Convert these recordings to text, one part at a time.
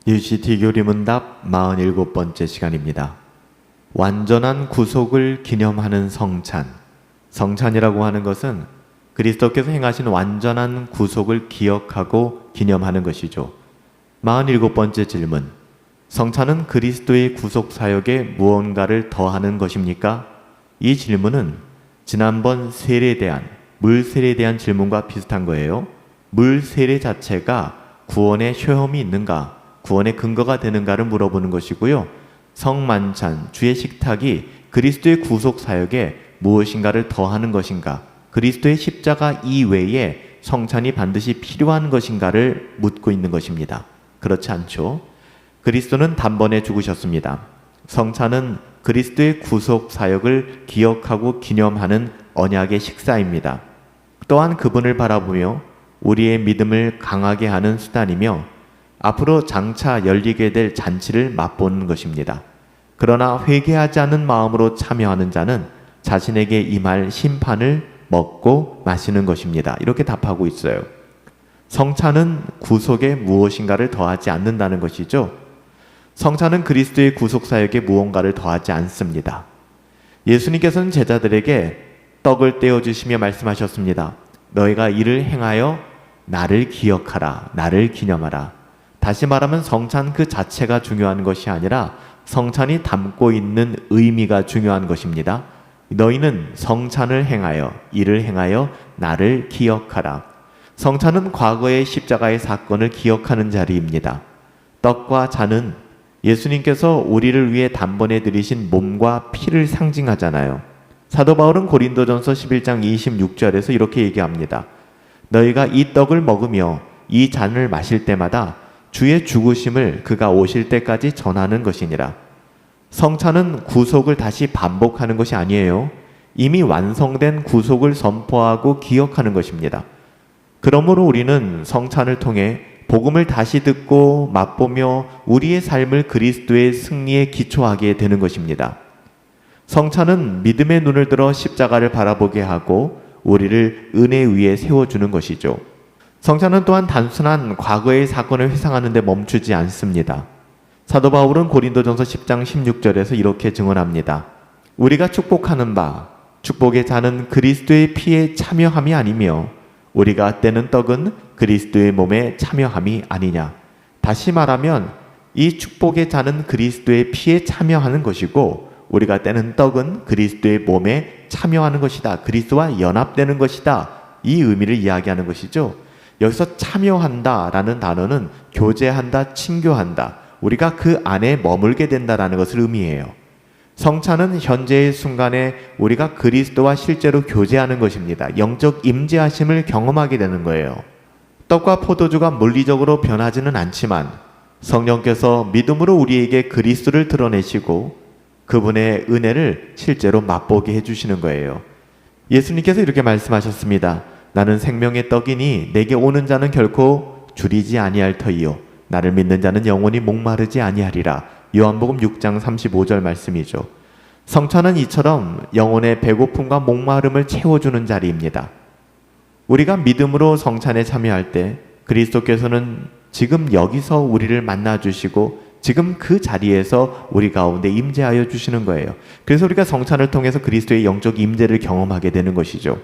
UCT 교리문답 47번째 시간입니다. 완전한 구속을 기념하는 성찬. 성찬이라고 하는 것은 그리스도께서 행하신 완전한 구속을 기억하고 기념하는 것이죠. 47번째 질문. 성찬은 그리스도의 구속 사역에 무언가를 더하는 것입니까? 이 질문은 지난번 세례에 대한, 물 세례에 대한 질문과 비슷한 거예요. 물 세례 자체가 구원의 효험이 있는가, 구원의 근거가 되는가를 물어보는 것이고요. 성만찬, 주의 식탁이 그리스도의 구속 사역에 무엇인가를 더하는 것인가, 그리스도의 십자가 이외에 성찬이 반드시 필요한 것인가를 묻고 있는 것입니다. 그렇지 않죠? 그리스도는 단번에 죽으셨습니다. 성찬은 그리스도의 구속 사역을 기억하고 기념하는 언약의 식사입니다. 또한 그분을 바라보며 우리의 믿음을 강하게 하는 수단이며 앞으로 장차 열리게 될 잔치를 맛보는 것입니다. 그러나 회개하지 않은 마음으로 참여하는 자는 자신에게 임할 심판을 먹고 마시는 것입니다. 이렇게 답하고 있어요. 성찬은 구속에 무엇인가를 더하지 않는다는 것이죠. 성찬은 그리스도의 구속 사역에 무언가를 더하지 않습니다. 예수님께서는 제자들에게 떡을 떼어주시며 말씀하셨습니다. 너희가 이를 행하여 나를 기억하라, 나를 기념하라. 다시 말하면 성찬 그 자체가 중요한 것이 아니라 성찬이 담고 있는 의미가 중요한 것입니다. 너희는 성찬을 행하여, 이를 행하여 나를 기억하라. 성찬은 과거의 십자가의 사건을 기억하는 자리입니다. 떡과 잔은 예수님께서 우리를 위해 단번에 들이신 몸과 피를 상징하잖아요. 사도 바울은 고린도전서 11장 26절에서 이렇게 얘기합니다. 너희가 이 떡을 먹으며 이 잔을 마실 때마다 주의 죽으심을 그가 오실 때까지 전하는 것이니라. 성찬은 구속을 다시 반복하는 것이 아니에요. 이미 완성된 구속을 선포하고 기억하는 것입니다. 그러므로 우리는 성찬을 통해 복음을 다시 듣고 맛보며 우리의 삶을 그리스도의 승리에 기초하게 되는 것입니다. 성찬은 믿음의 눈을 들어 십자가를 바라보게 하고 우리를 은혜 위에 세워주는 것이죠. 성찬은 또한 단순한 과거의 사건을 회상하는 데 멈추지 않습니다. 사도 바울은 고린도전서 10장 16절에서 이렇게 증언합니다. 우리가 축복하는 바 축복의 잔은 그리스도의 피에 참여함이 아니며 우리가 떼는 떡은 그리스도의 몸에 참여함이 아니냐. 다시 말하면 이 축복의 잔은 그리스도의 피에 참여하는 것이고 우리가 떼는 떡은 그리스도의 몸에 참여하는 것이다. 그리스도와 연합되는 것이다. 이 의미를 이야기하는 것이죠. 여기서 참여한다 라는 단어는 교제한다, 친교한다. 우리가 그 안에 머물게 된다라는 것을 의미해요. 성찬은 현재의 순간에 우리가 그리스도와 실제로 교제하는 것입니다. 영적 임재하심을 경험하게 되는 거예요. 떡과 포도주가 물리적으로 변하지는 않지만 성령께서 믿음으로 우리에게 그리스도를 드러내시고 그분의 은혜를 실제로 맛보게 해주시는 거예요. 예수님께서 이렇게 말씀하셨습니다. 나는 생명의 떡이니 내게 오는 자는 결코 줄이지 아니할 터이요 나를 믿는 자는 영원히 목마르지 아니하리라. 요한복음 6장 35절 말씀이죠. 성찬은 이처럼 영혼의 배고픔과 목마름을 채워주는 자리입니다. 우리가 믿음으로 성찬에 참여할 때 그리스도께서는 지금 여기서 우리를 만나주시고 지금 그 자리에서 우리 가운데 임재하여 주시는 거예요. 그래서 우리가 성찬을 통해서 그리스도의 영적 임재를 경험하게 되는 것이죠.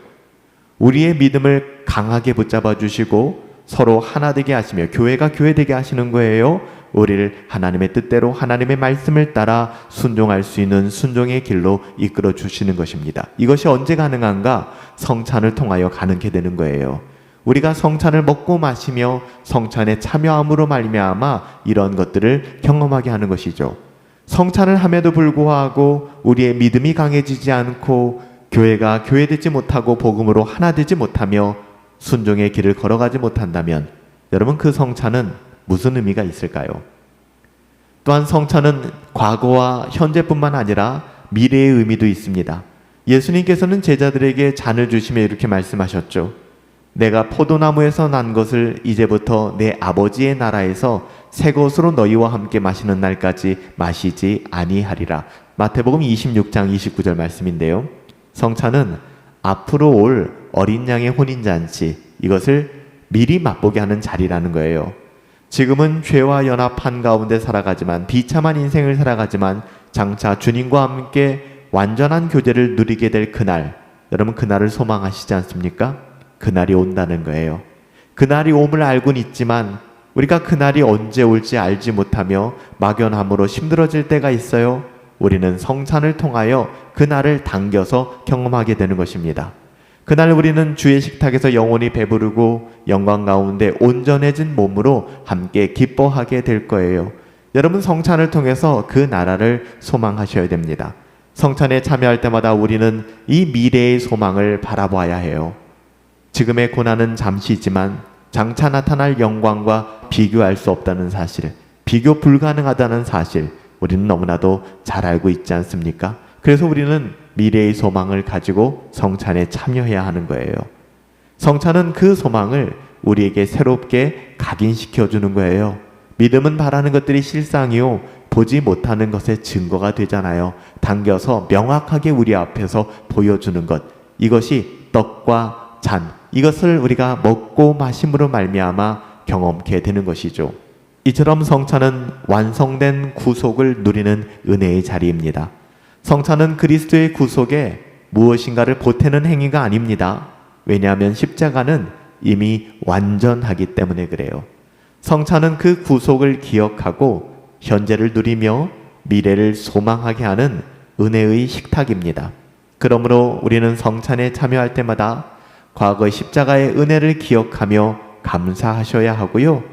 우리의 믿음을 강하게 붙잡아 주시고 서로 하나 되게 하시며 교회가 교회되게 하시는 거예요. 우리를 하나님의 뜻대로 하나님의 말씀을 따라 순종할 수 있는 순종의 길로 이끌어 주시는 것입니다. 이것이 언제 가능한가? 성찬을 통하여 가능케 되는 거예요. 우리가 성찬을 먹고 마시며 성찬에 참여함으로 말미암아 이런 것들을 경험하게 하는 것이죠. 성찬을 함에도 불구하고 우리의 믿음이 강해지지 않고 교회가 교회되지 못하고 복음으로 하나 되지 못하며 순종의 길을 걸어가지 못한다면 여러분 그 성찬은 무슨 의미가 있을까요? 또한 성찬은 과거와 현재뿐만 아니라 미래의 의미도 있습니다. 예수님께서는 제자들에게 잔을 주시며 이렇게 말씀하셨죠. 내가 포도나무에서 난 것을 이제부터 내 아버지의 나라에서 새 것으로 너희와 함께 마시는 날까지 마시지 아니하리라. 마태복음 26장 29절 말씀인데요. 성찬은 앞으로 올 어린 양의 혼인잔치, 이것을 미리 맛보게 하는 자리라는 거예요. 지금은 죄와 연합한 가운데 살아가지만, 비참한 인생을 살아가지만 장차 주님과 함께 완전한 교제를 누리게 될 그날, 여러분 그날을 소망하시지 않습니까? 그날이 온다는 거예요. 그날이 옴을 알고는 있지만 우리가 그날이 언제 올지 알지 못하며 막연함으로 힘들어질 때가 있어요. 우리는 성찬을 통하여 그날을 당겨서 경험하게 되는 것입니다. 그날 우리는 주의 식탁에서 영원히 배부르고 영광 가운데 온전해진 몸으로 함께 기뻐하게 될 거예요. 여러분 성찬을 통해서 그 나라를 소망하셔야 됩니다. 성찬에 참여할 때마다 우리는 이 미래의 소망을 바라봐야 해요. 지금의 고난은 잠시지만 장차 나타날 영광과 비교할 수 없다는 사실, 비교 불가능하다는 사실, 우리는 너무나도 잘 알고 있지 않습니까? 그래서 우리는 미래의 소망을 가지고 성찬에 참여해야 하는 거예요. 성찬은 그 소망을 우리에게 새롭게 각인시켜 주는 거예요. 믿음은 바라는 것들이 실상이요, 보지 못하는 것의 증거가 되잖아요. 당겨서 명확하게 우리 앞에서 보여주는 것, 이것이 떡과 잔, 이것을 우리가 먹고 마심으로 말미암아 경험케 되는 것이죠. 이처럼 성찬은 완성된 구속을 누리는 은혜의 자리입니다. 성찬은 그리스도의 구속에 무엇인가를 보태는 행위가 아닙니다. 왜냐하면 십자가는 이미 완전하기 때문에 그래요. 성찬은 그 구속을 기억하고 현재를 누리며 미래를 소망하게 하는 은혜의 식탁입니다. 그러므로 우리는 성찬에 참여할 때마다 과거의 십자가의 은혜를 기억하며 감사하셔야 하고요.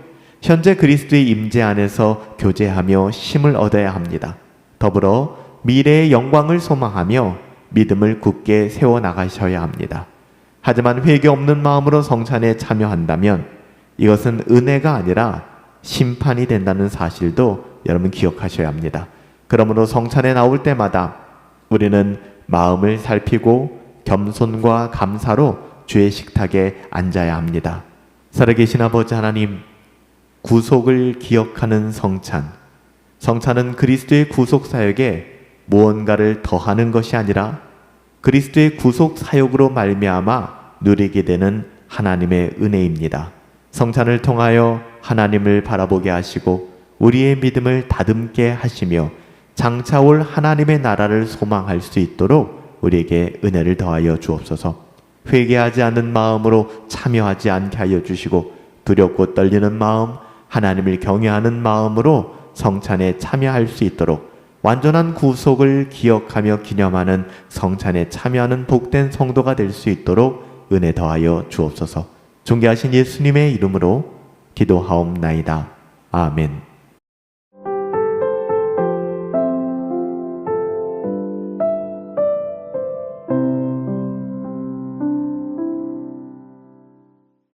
현재 그리스도의 임재 안에서 교제하며 힘을 얻어야 합니다. 더불어 미래의 영광을 소망하며 믿음을 굳게 세워나가셔야 합니다. 하지만 회개 없는 마음으로 성찬에 참여한다면 이것은 은혜가 아니라 심판이 된다는 사실도 여러분 기억하셔야 합니다. 그러므로 성찬에 나올 때마다 우리는 마음을 살피고 겸손과 감사로 주의 식탁에 앉아야 합니다. 살아계신 아버지 하나님, 구속을 기억하는 성찬, 성찬은 그리스도의 구속 사역에 무언가를 더하는 것이 아니라 그리스도의 구속 사역으로 말미암아 누리게 되는 하나님의 은혜입니다. 성찬을 통하여 하나님을 바라보게 하시고 우리의 믿음을 다듬게 하시며 장차 올 하나님의 나라를 소망할 수 있도록 우리에게 은혜를 더하여 주옵소서. 회개하지 않는 마음으로 참여하지 않게 하여 주시고 두렵고 떨리는 마음, 하나님을 경외하는 마음으로 성찬에 참여할 수 있도록 완전한 구속을 기억하며 기념하는 성찬에 참여하는 복된 성도가 될 수 있도록 은혜 더하여 주옵소서. 존귀하신 예수님의 이름으로 기도하옵나이다. 아멘.